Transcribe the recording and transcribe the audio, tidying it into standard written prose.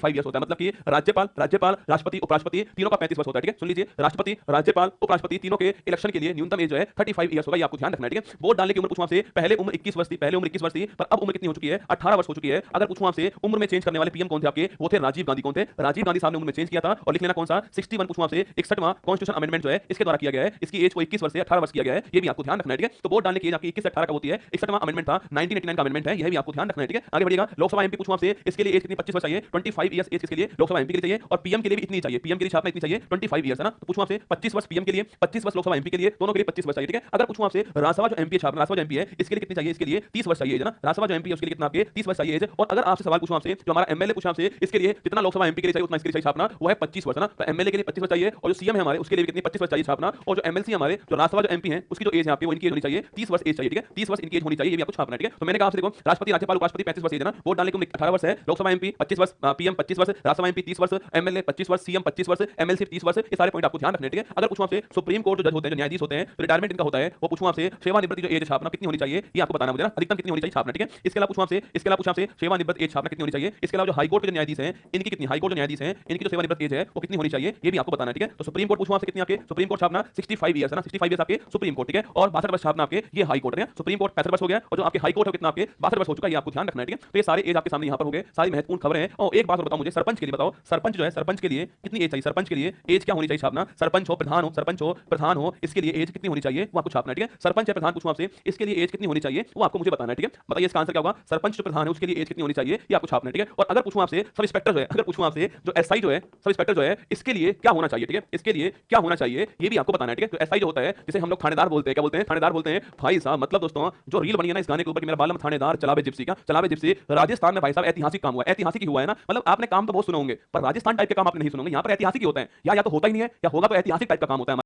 5 years होता है, मतलब कि राज्यपाल राज्यपाल राष्ट्रपति उपराष्ट्रपति तीनों का 35 वर्ष होता है। ठीक है, सुन लीजिए, राष्ट्रपति राज्यपाल उपराष्ट्रपति तीनों के इलेक्शन के लिए न्यूनतम एज जो है 35 ईयर्स होगा, ये आपको ध्यान रखना है। ठीक है, वोट डालने की उम्र पूछूं आपसे, पहले उम्र 21 वर्ष थी, पहले उम्र 21 वर्ष थी, पर अब उम्र कितनी हो चुकी है? 18 वर्ष हो चुकी है। अगर पूछूं आपसे उम्र में चेंज करने वाले पीएम कौन थे आपके? वो थे राजीव गांधी। कौन थे? राजीव गांधी साहब ने उम्र में चेंज किया था। और लिख लेना कौन सा? 61 पूछूं आपसे, 61वां कॉन्स्टिट्यूशन अमेंडमेंट जो है इसके द्वारा किया गया है। इसकी एज को 21 वर्ष से 18 वर्ष किया गया है, ये भी आपको ध्यान रखना है। ठीक है, तो वोट डालने की एज आपकी 21 से 18 का होती है। 61वां अमेंडमेंट था, 1989 का अमेंडमेंट है, यह भी आपको ध्यान रखना है। ठीक है, आगे बढ़िएगा। लोकसभा एमपी पूछूं आपसे, इसके लिए एज कितनी? 25 वर्ष चाहिए। 25 ईयर्स एज किसके लिए? लोकसभा एमपी के लिए चाहिए। और पीएम के लिए भी इतनी चाहिए, पीएम के लिए छापना इतनी चाहिए, 25 ईयर्स है ना। तो पूछूं आपसे 25 वर्ष पीएम के लिए, 25 वर्ष लोकसभा एमपी के लिए, दोनों के लिए 25 वर्ष चाहिए। ठीक है, अगर पूछूं आपसे राज्यसभा जो एमपी छापना, राज्यसभा जो एमपी है इसके लिए कितनी चाहिए? इसके लिए 30 वर्ष चाहिए है ना। राज्यसभा जो एमपी है उसके लिए कितना आपके 30 वर्ष चाहिए। और अगर आपसे सवाल पूछूं आपसे, जो हमारा एमएलए पूछा आपसे, इसके लिए जितना लोकसभा एमपी के लिए चाहिए उतना इसके लिए चाहिए छापना, वो है 25 वर्ष है ना। तो एमएलए के लिए 25 वर्ष चाहिए, और जो सीएम है हमारे उसके लिए कितनी 25 वर्ष चाहिए छापना। और जो एमएलसी हमारे जो राज्यसभा जो एमपी है उसकी जो एज है आपकी वो इनकी एज होनी चाहिए 30 वर्ष एज चाहिए। ठीक है, 30 वर्ष इनकी एज होनी चाहिए, ये भी आपको छापना है। ठीक है, तो मैंने कहा आपसे देखो, राष्ट्रपति राज्यपाल उपराष्ट्रपति 35 वर्ष एज है ना, वोट डालने की उम्र 18 वर्ष है, लोकसभा एमपी 25 वर्ष, पीएम 25 वर्ष, राज्यसभा एमपी 30 वर्ष, एमएलए 25 वर्ष, सीएम 25 वर्ष, एमएलसी 30 वर्ष, ये सारे पॉइंट आपको ध्यान रखने हैं। ठीक है, अगर पूछूं आपसे सुप्रीम कोर्ट जो जज होते हैं, जो न्यायाधीश होते हैं, तो रिटायरमेंट इनका होता है, वो पूछूं आपसे सेवानिवृत्ति जो एज छापना कितनी होनी चाहिए, ये आपको बताना मुझे ना, अधिकतम कितनी होनी चाहिए छापना। ठीक है, इसके अलावा पूछूं आपसे, सेवानिवृत्ति एज छापना कितनी होनी चाहिए। इसके अलावा जो हाईकोर्ट के जो न्यायाधीश हैं इनकी कितनी, हाईकोर्ट जो न्यायाधीश हैं इनकी जो सेवानिवृत्ति एज है वो कितनी होनी चाहिए, ये भी आपको बताना है। ठीक है, तो सुप्रीम कोर्ट पूछूं आपसे कितनी आपके सुप्रीम कोर्ट छापना 65 ईयर्स है ना, 65 ईयर्स आपके सुप्रीम कोर्ट। ठीक है, और 62 वर्ष छापना आपके ये हाई कोर्ट है। सुप्रीम कोर्ट 65 वर्ष हो गया, और जो आपके हाई कोर्ट है कितना आपके 62 वर्ष हो चुका है, ये आपको ध्यान रखना है। ठीक है, तो ये सारे एज आपके सामने यहाँ पर हो गए, सारी महत्वपूर्ण खबरें हैं। और एक बात और बताओ मुझे, सरपंच के लिए बताओ, सरपंच जो है सरपंच के लिए कितनी एज चाहिए? सरपंच के लिए एज क्या होनी चाहिए छापना? सरपंच हो प्रधान हो, सरपंच हो प्रधान हो, इसके लिए एज कितनी होनी चाहिए वो आपको छापना है। ठीक है, सरपंच या प्रधान पूछूं आपसे, इसके लिए एज कितनी होनी चाहिए वो आपको मुझे बताना है। ठीक है, बताइए इसका आंसर क्या होगा? सरपंच जो प्रधान है उसके लिए एज कितनी होनी चाहिए ये आपको छापना है। ठीक है, और अगर पूछूं आपसे सब इंस्पेक्टर जो है, अगर पूछूं आपसे जो एसआई जो है, सब इंस्पेक्टर जो है इसके लिए क्या होना चाहिए? ठीक है, इसके लिए क्या होना चाहिए ये भी आपको बताना है। ठीक है, तो एसआई जो होता है जिसे हम लोग थानेदार बोलते हैं, क्या बोलते हैं? थानेदार बोलते हैं। भाई साहब मतलब दोस्तों जो रील बनी है ना इस गाने के ऊपर कि मेरा बालम थानेदार चलावे जिप्सी, का चलावे जिप्सी, राजस्थान में भाई साहब ऐतिहासिक काम हुआ है, ऐतिहासिक ही हुआ है ना। मतलब आपने काम तो बहुत सुने होंगे पर राजस्थान टाइप के काम आपने नहीं सुने होंगे, यहाँ पर ऐतिहासिक ही होता है, या तो होता ही नहीं है या होगा तो ऐतिहासिक टाइप का काम होता है।